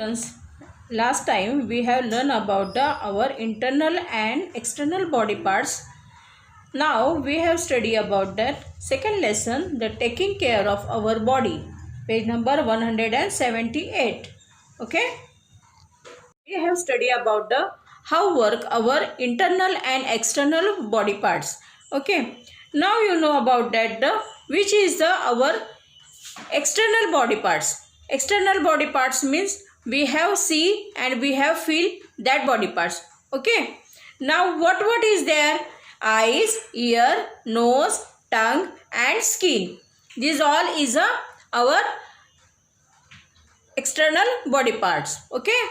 Friends, last time we have learned about our internal and external body parts. Now we have studied about that second lesson, the taking care of our body, page number 178. Okay, we have studied about the how work our internal and external body parts. Okay, now you know about that the which is the our external body parts. External body parts means we have see and we have feel that body parts. Okay, now what is there? Eyes, ear, nose, tongue and skin. These all is our external body parts. Okay,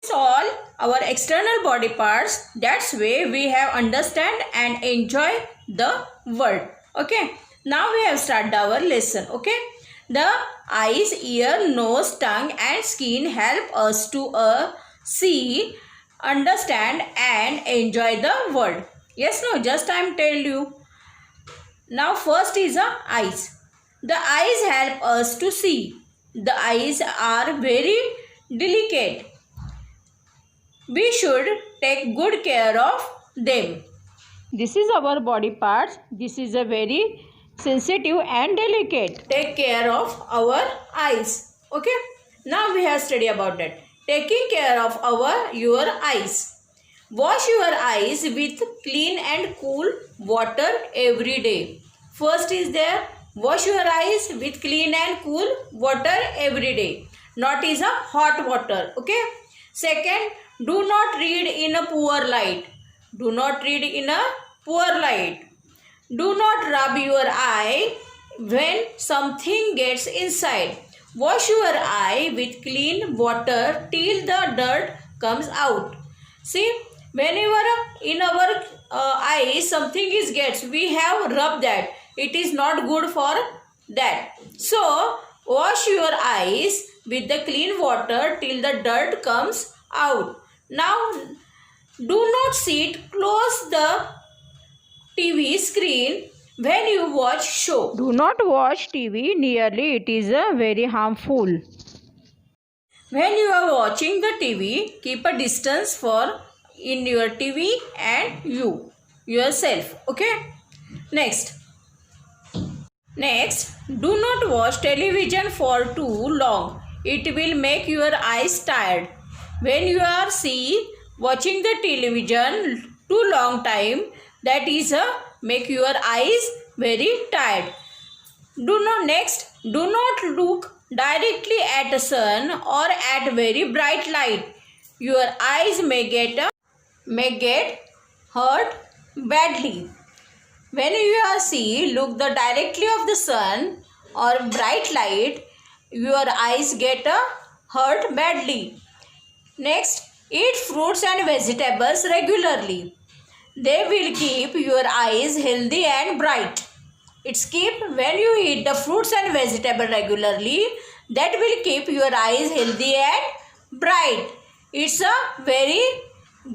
it's all our external body parts. That's way we have understand and enjoy the world. Okay, now we have started our lesson. Okay, the eyes, ear, nose, tongue and skin help us to see, understand and enjoy the world. Yes, no, just I am tell you. Now first is eyes. The eyes help us to see. The eyes are very delicate. We should take good care of them. This is our body parts. This is a very sensitive and delicate. Take care of our eyes. Okay. Now we have studied about that. Taking care of your eyes. Wash your eyes with clean and cool water every day. First is there, wash your eyes with clean and cool water every day. Not is a hot water. Okay. Second, do not read in a poor light. Do not read in a poor light. Do not rub your eye when something gets inside. Wash your eye with clean water till the dirt comes out. See, whenever in our eye something is gets, we have rub that. It is not good for that. So, wash your eyes with the clean water till the dirt comes out. Now, do not sit close the TV screen when you watch show. Do not watch TV nearly. It is very harmful. When you are watching the TV, keep a distance for in your TV and yourself. Okay. Next, do not watch television for too long. It will make your eyes tired. When you are watching the television too long time, that is make your eyes very tired. Do not look directly at the sun or at very bright light. Your eyes may get hurt badly. When you are look the directly of the sun or bright light, your eyes get hurt badly. Next, eat fruits and vegetables regularly. They will keep your eyes healthy and bright. When you eat the fruits and vegetables regularly, that will keep your eyes healthy and bright. It's a very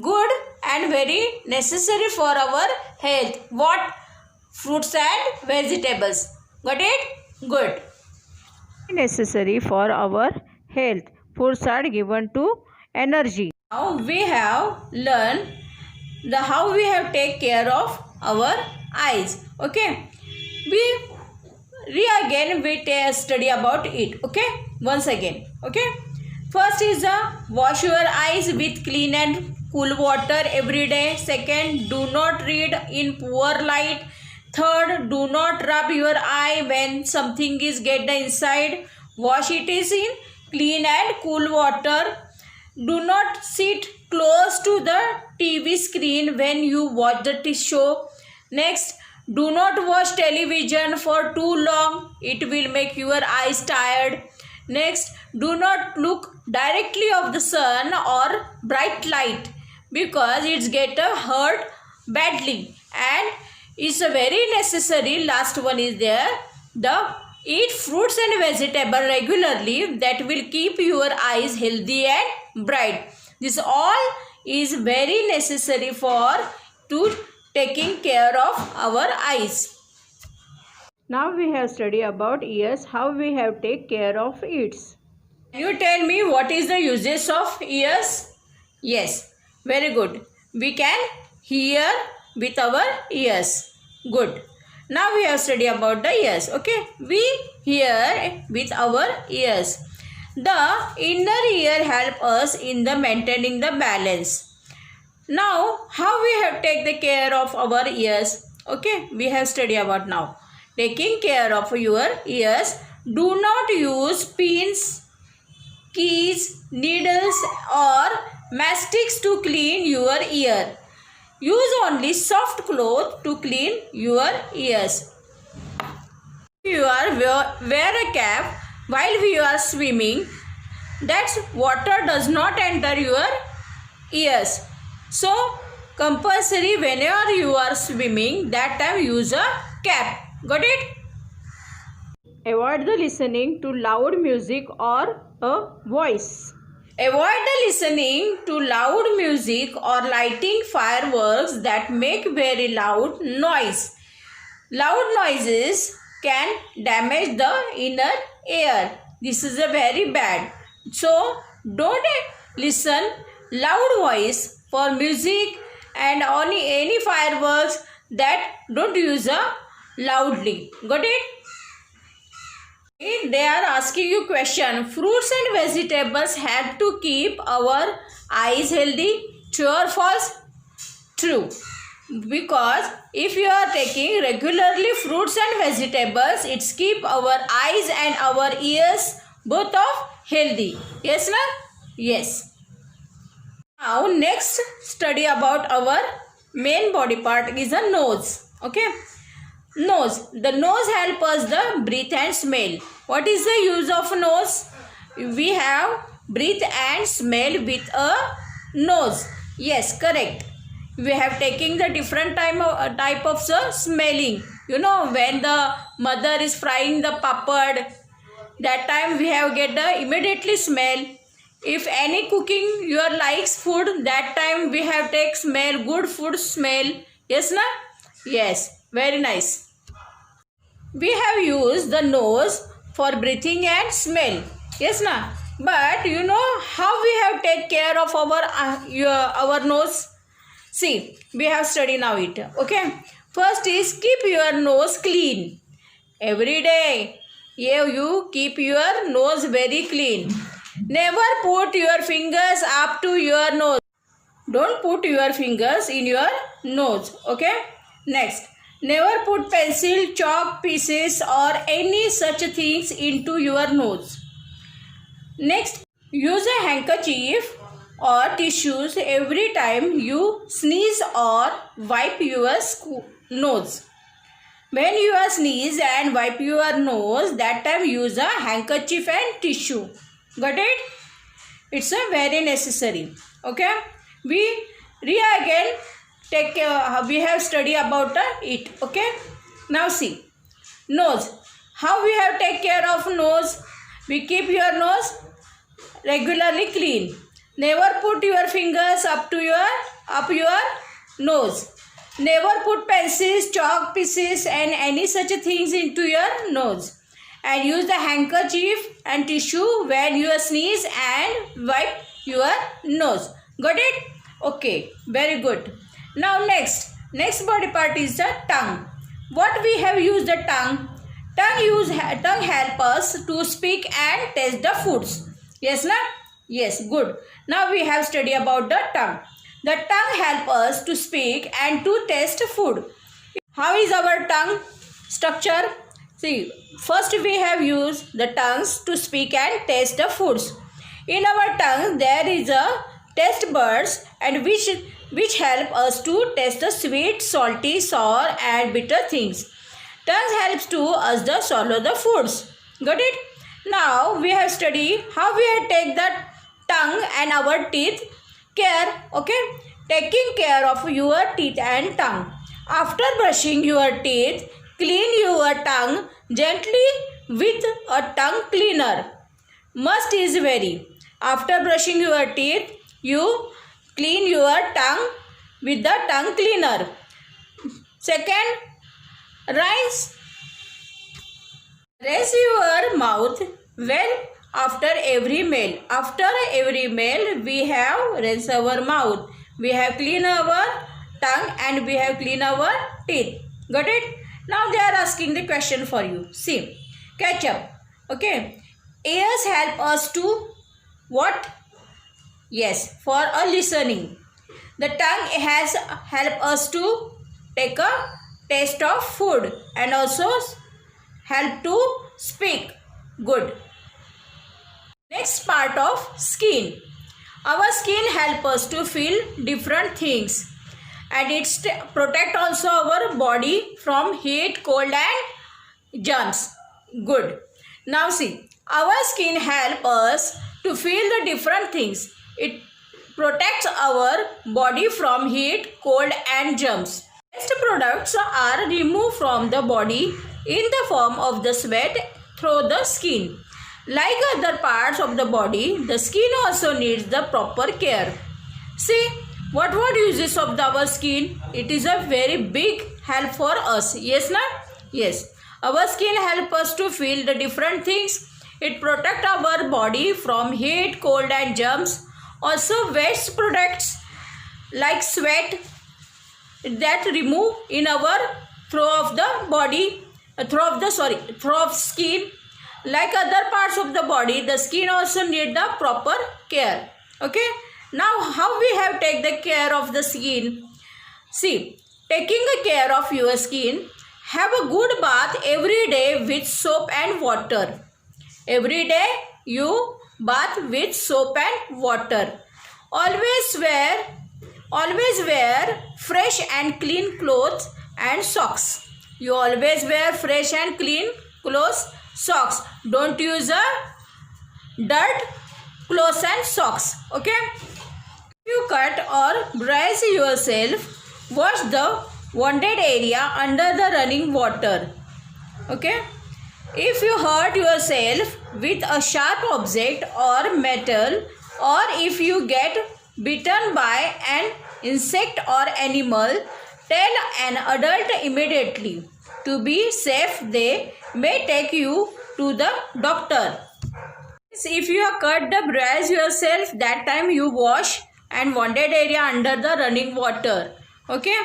good and very necessary for our health. What? Fruits and vegetables. Got it? Good. Necessary for our health. Foods are given to energy. Now we have learned how we have take care of our eyes. Okay. We study about it. Okay. Once again. Okay. First is wash your eyes with clean and cool water every day. Second, do not read in poor light. Third, do not rub your eye when something is get inside. Wash it is in clean and cool water. Do not sit close to the TV screen when you watch the show. Next, do not watch television for too long. It will make your eyes tired. Next, do not look directly of the sun or bright light because it's get hurt badly. And it's a very necessary. Last one is there. Eat fruits and vegetables regularly. That will keep your eyes healthy and bright. This all is very necessary for taking care of our eyes. Now we have studied about ears, how we have take care of it. Can you tell me what is the uses of ears? Yes, very good. We can hear with our ears. Good. Now we have studied about the ears. Okay, we hear with our ears. The inner ear help us in the maintaining the balance. Now, how we have take the care of our ears? Okay, we have studied about now. Taking care of your ears. Do not use pins, keys, needles or matchsticks to clean your ear. Use only soft cloth to clean your ears. You are wear a cap while you are swimming. That water does not enter your ears. So compulsory whenever you are swimming, that time use a cap. Got it? Avoid the listening to loud music or a voice. Avoid the listening to loud music or lighting fireworks that make very loud noise. Loud noises can damage the inner ear. This is a very bad. So don't listen loud voice for music and only any fireworks that don't use a loudly. Got it? They are asking you question. Fruits and vegetables help to keep our eyes healthy. True or false? True. Because if you are taking regularly fruits and vegetables, it's keep our eyes and our ears both of healthy. Yes, na? Yes. Now next study about our main body part is a nose. Okay. Nose. The nose help us the breathe and smell. What is the use of nose? We have breathe and smell with a nose. Yes, correct. We have taken the different type of smelling. You know, when the mother is frying the papad, that time we have get the immediately smell. If any cooking your likes food, that time we have take smell, good food smell. Yes, na? Yes, very nice. We have used the nose for breathing and smell. Yes, na? But you know how we have take care of our nose? See, we have studied now it. Okay. First is keep your nose clean. Every day, you keep your nose very clean. Never put your fingers up to your nose. Don't put your fingers in your nose. Okay. Next, never put pencil, chalk pieces or any such things into your nose. Next, use a handkerchief or tissues every time you sneeze or wipe your nose. When you are sneeze and wipe your nose, that time use a handkerchief and tissue. Got it? It's a very necessary. Okay. We again take we have studied about it. Okay. Now see, nose. How we have take care of nose? We keep your nose regularly clean. Never put your fingers up your nose. Never put pencils, chalk pieces and any such things into your nose. And use the handkerchief and tissue when you sneeze and wipe your nose. Got it? Okay, very good. Now next body part is the tongue. What we have used the tongue? Tongue help us to speak and taste the foods. Yes, na? Yes, good. Now we have studied about the tongue. The tongue help us to speak and to taste food. How is our tongue structure? See, first we have used the tongues to speak and taste the foods. In our tongue there is a taste buds and which help us to taste the sweet, salty, sour and bitter things. Tongue helps to us to swallow the foods. Got it? Now we have studied how we have take the tongue and our teeth care. Okay, taking care of your teeth and tongue. After brushing your teeth, clean your tongue gently with a tongue cleaner. Must is very. After brushing your teeth, you clean your tongue with the tongue cleaner. Second, rinse your mouth when after every meal. After every meal, we have rinse our mouth. We have clean our tongue and we have clean our teeth. Got it? Now they are asking the question for you. See, catch up. Okay. Ears help us to what? Yes, for a listening. The tongue has help us to take a taste of food and also help to speak. Good. Next part of skin. Our skin help us to feel different things and it protect also our body from heat, cold and germs. Good. Now see, our skin help us to feel the different things. It protects our body from heat, cold and germs. Waste products are removed from the body in the form of the sweat through the skin. Like other parts of the body, the skin also needs the proper care. See, what uses of our skin? It is a very big help for us. Yes, na? Yes. Our skin help us to feel the different things. It protect our body from heat, cold and germs. Also waste products like sweat that remove in our through of the body, through of skin. Like other parts of the body, the skin also need the proper care. Okay. Now how we have take the care of the skin? See, taking care of your skin, have a good bath every day with soap and water. Every day you bath with soap and water. Always wear fresh and clean clothes and socks. You always wear fresh and clean clothes, socks. Don't use a dirt clothes and socks. Okay. If you cut or bruise yourself, wash the wounded area under the running water. Okay. If you hurt yourself with a sharp object or metal, or if you get bitten by an insect or animal, tell an adult immediately. To be safe, they may take you to the doctor. If you have cut the bruise yourself, that time you wash and wounded area under the running water. Okay,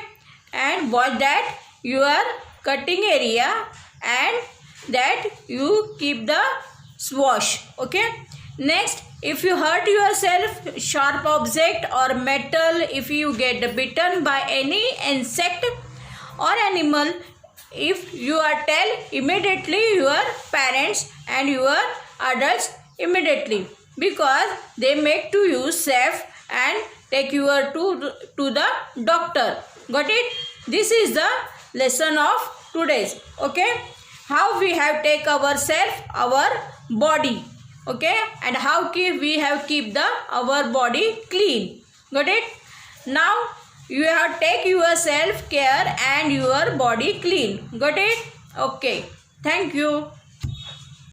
and watch that your cutting area and that you keep the wash. Okay. Next, if you hurt yourself, sharp object or metal, if you get bitten by any insect or animal, if you are tell immediately your parents and your adults immediately, because they make to you safe and take you to the doctor. Got it? This is the lesson of today's. Okay. How we have take ourselves, our body. Okay, and how we have keep our body clean. Got it? Now you have take yourself care and your body clean. Got it? Okay. Thank you.